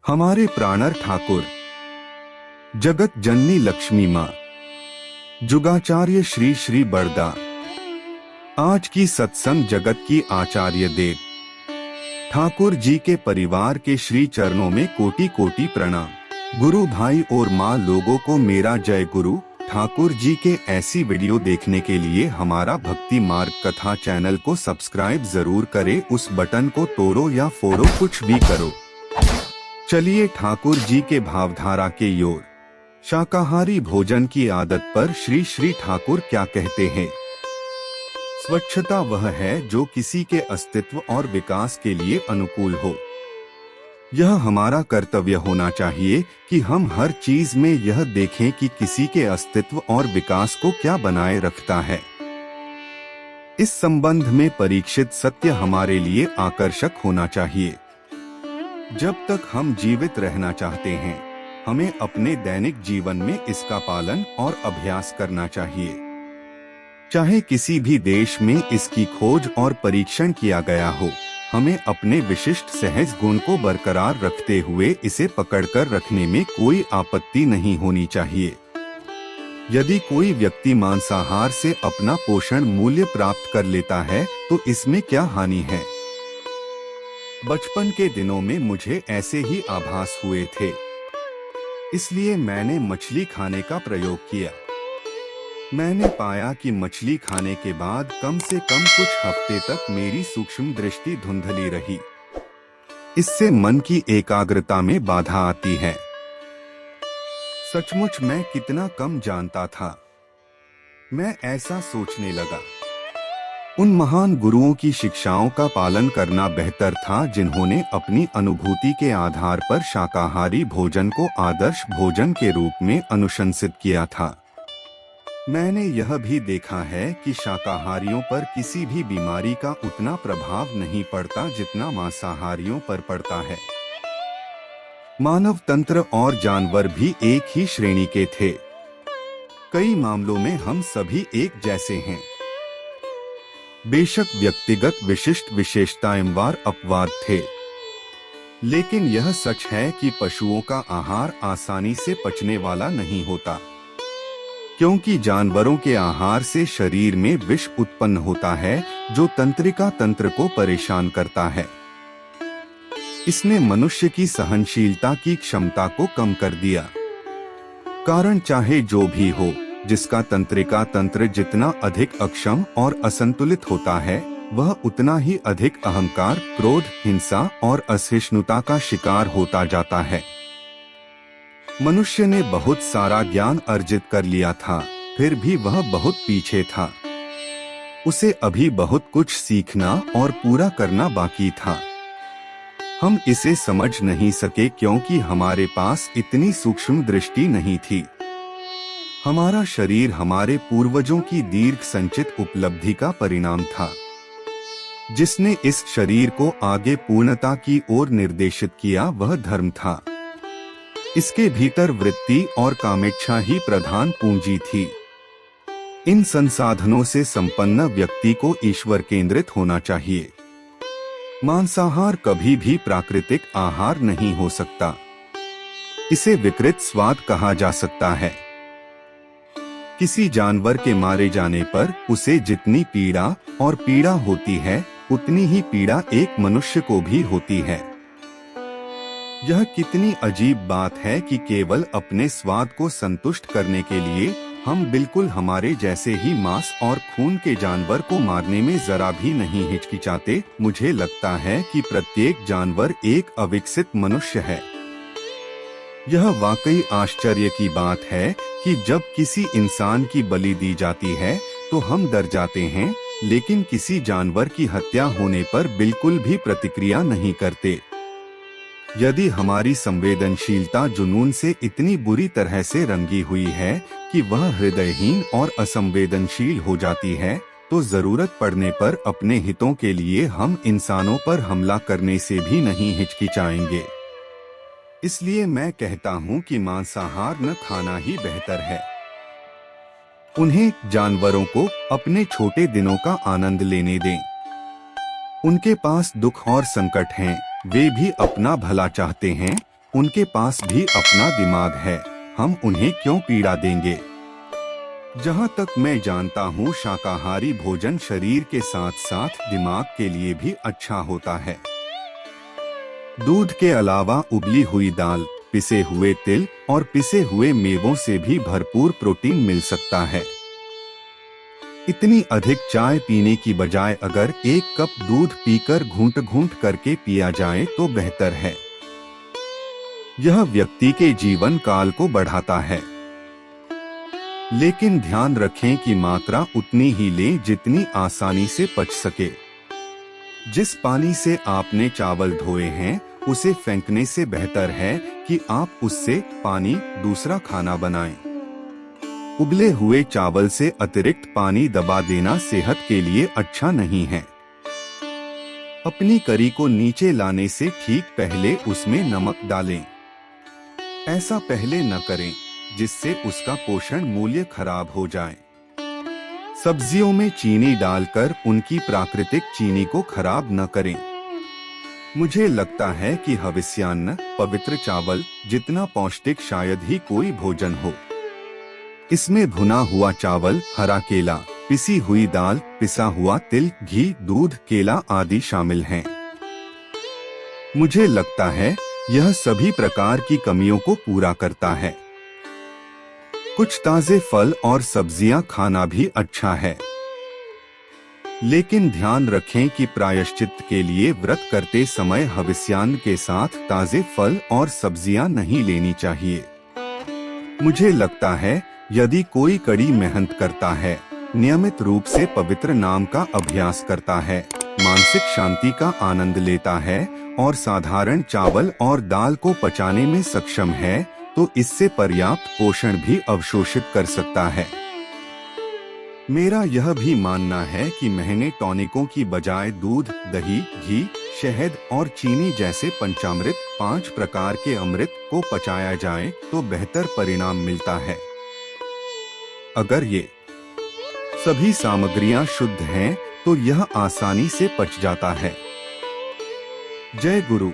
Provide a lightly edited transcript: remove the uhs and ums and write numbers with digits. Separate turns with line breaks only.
हमारे प्राणर ठाकुर, जगत जननी लक्ष्मी माँ, जुगाचार्य श्री श्री बरदा, आज की सत्संग जगत की आचार्य देव ठाकुर जी के परिवार के श्री चरणों में कोटि कोटि प्रणाम। गुरु भाई और माँ लोगों को मेरा जय गुरु। ठाकुर जी के ऐसी वीडियो देखने के लिए हमारा भक्ति मार्ग कथा चैनल को सब्सक्राइब जरूर करें। उस बटन को तोड़ो या फोड़ो, कुछ भी करो। चलिए ठाकुर जी के भावधारा के योर। शाकाहारी भोजन की आदत पर श्री श्री ठाकुर क्या कहते हैं? स्वच्छता वह है जो किसी के अस्तित्व और विकास के लिए अनुकूल हो। यह हमारा कर्तव्य होना चाहिए कि हम हर चीज में यह देखें कि किसी के अस्तित्व और विकास को क्या बनाए रखता है। इस संबंध में परीक्षित सत्य हमारे लिए आकर्षक होना चाहिए। जब तक हम जीवित रहना चाहते हैं, हमें अपने दैनिक जीवन में इसका पालन और अभ्यास करना चाहिए। चाहे किसी भी देश में इसकी खोज और परीक्षण किया गया हो, हमें अपने विशिष्ट सहज गुण को बरकरार रखते हुए इसे पकड़कर रखने में कोई आपत्ति नहीं होनी चाहिए। यदि कोई व्यक्ति मांसाहार से अपना पोषण मूल्य प्राप्त कर लेता है तो इसमें क्या हानि है? बचपन के दिनों में मुझे ऐसे ही आभास हुए थे, इसलिए मैंने मछली खाने का प्रयोग किया। मैंने पाया कि मछली खाने के बाद कम से कम कुछ हफ्ते तक मेरी सूक्ष्म दृष्टि धुंधली रही। इससे मन की एकाग्रता में बाधा आती है। सचमुच मैं कितना कम जानता था। मैं ऐसा सोचने लगा, उन महान गुरुओं की शिक्षाओं का पालन करना बेहतर था जिन्होंने अपनी अनुभूति के आधार पर शाकाहारी भोजन को आदर्श भोजन के रूप में अनुशंसित किया था। मैंने यह भी देखा है कि शाकाहारियों पर किसी भी बीमारी का उतना प्रभाव नहीं पड़ता जितना मांसाहारियों पर पड़ता है। मानव तंत्र और जानवर भी एक ही श्रेणी के थे। कई मामलों में हम सभी एक जैसे हैं। बेशक व्यक्तिगत विशिष्ट विशेषताएं वार अपवाद थे, लेकिन यह सच है कि पशुओं का आहार आसानी से पचने वाला नहीं होता, क्योंकि जानवरों के आहार से शरीर में विष उत्पन्न होता है जो तंत्रिका तंत्र को परेशान करता है। इसने मनुष्य की सहनशीलता की क्षमता को कम कर दिया। कारण चाहे जो भी हो, जिसका तंत्रिका तंत्र जितना अधिक अक्षम और असंतुलित होता है, वह उतना ही अधिक अहंकार, क्रोध, हिंसा और असहिष्णुता का शिकार होता जाता है। मनुष्य ने बहुत सारा ज्ञान अर्जित कर लिया था, फिर भी वह बहुत पीछे था। उसे अभी बहुत कुछ सीखना और पूरा करना बाकी था। हम इसे समझ नहीं सके क्योंकि हमारे पास इतनी सूक्ष्म दृष्टि नहीं थी। हमारा शरीर हमारे पूर्वजों की दीर्घ संचित उपलब्धि का परिणाम था, जिसने इस शरीर को आगे पूर्णता की ओर निर्देशित किया। वह धर्म था। इसके भीतर वृत्ति और कामेच्छा ही प्रधान पूंजी थी। इन संसाधनों से संपन्न व्यक्ति को ईश्वर केंद्रित होना चाहिए। मांसाहार कभी भी प्राकृतिक आहार नहीं हो सकता। इसे विकृत स्वाद कहा जा सकता है। किसी जानवर के मारे जाने पर उसे जितनी पीड़ा होती है, उतनी ही पीड़ा एक मनुष्य को भी होती है। यह कितनी अजीब बात है कि केवल अपने स्वाद को संतुष्ट करने के लिए हम बिल्कुल हमारे जैसे ही मांस और खून के जानवर को मारने में जरा भी नहीं हिचकिचाते। मुझे लगता है कि प्रत्येक जानवर एक अविकसित मनुष्य है। यह वाकई आश्चर्य की बात है कि जब किसी इंसान की बलि दी जाती है तो हम डर जाते हैं, लेकिन किसी जानवर की हत्या होने पर बिल्कुल भी प्रतिक्रिया नहीं करते। यदि हमारी संवेदनशीलता जुनून से इतनी बुरी तरह से रंगी हुई है कि वह हृदयहीन और असंवेदनशील हो जाती है, तो जरूरत पड़ने पर अपने हितों के लिए हम इंसानों पर हमला करने से भी नहीं हिचकिचाएंगे। इसलिए मैं कहता हूँ कि मांसाहार न खाना ही बेहतर है। उन्हें, जानवरों को, अपने छोटे दिनों का आनंद लेने दें। उनके पास दुख और संकट हैं, वे भी अपना भला चाहते हैं, उनके पास भी अपना दिमाग है, हम उन्हें क्यों पीड़ा देंगे। जहाँ तक मैं जानता हूँ, शाकाहारी भोजन शरीर के साथ साथ दिमाग के लिए भी अच्छा होता है। दूध के अलावा उबली हुई दाल, पिसे हुए तिल और पिसे हुए मेवों से भी भरपूर प्रोटीन मिल सकता है। इतनी अधिक चाय पीने की बजाय अगर एक कप दूध पीकर घूंट घूंट करके पिया जाए तो बेहतर है। यह व्यक्ति के जीवन काल को बढ़ाता है, लेकिन ध्यान रखें कि मात्रा उतनी ही लें जितनी आसानी से पच सके। जिस पानी से आपने चावल धोए हैं उसे फेंकने से बेहतर है कि आप उससे पानी दूसरा खाना बनाएं। उबले हुए चावल से अतिरिक्त पानी दबा देना सेहत के लिए अच्छा नहीं है। अपनी करी को नीचे लाने से ठीक पहले उसमें नमक डालें। ऐसा पहले न करें जिससे उसका पोषण मूल्य खराब हो जाए। सब्जियों में चीनी डालकर उनकी प्राकृतिक चीनी को खराब न करें। मुझे लगता है कि हविष्यान्न, पवित्र चावल जितना पौष्टिक शायद ही कोई भोजन हो। इसमें भुना हुआ चावल, हरा केला, पिसी हुई दाल, पिसा हुआ तिल, घी, दूध, केला आदि शामिल हैं। मुझे लगता है यह सभी प्रकार की कमियों को पूरा करता है। कुछ ताजे फल और सब्जियां खाना भी अच्छा है, लेकिन ध्यान रखें कि प्रायश्चित के लिए व्रत करते समय हविष्यान्न के साथ ताजे फल और सब्जियां नहीं लेनी चाहिए। मुझे लगता है यदि कोई कड़ी मेहनत करता है, नियमित रूप से पवित्र नाम का अभ्यास करता है, मानसिक शांति का आनंद लेता है और साधारण चावल और दाल को पचाने में सक्षम है, तो इससे पर्याप्त पोषण भी अवशोषित कर सकता है। मेरा यह भी मानना है कि महंगे टॉनिकों की बजाय दूध, दही, घी, शहद और चीनी जैसे पंचामृत 5 प्रकार के अमृत को पचाया जाए तो बेहतर परिणाम मिलता है। अगर ये सभी सामग्रियां शुद्ध हैं तो यह आसानी से पच जाता है। जय गुरु।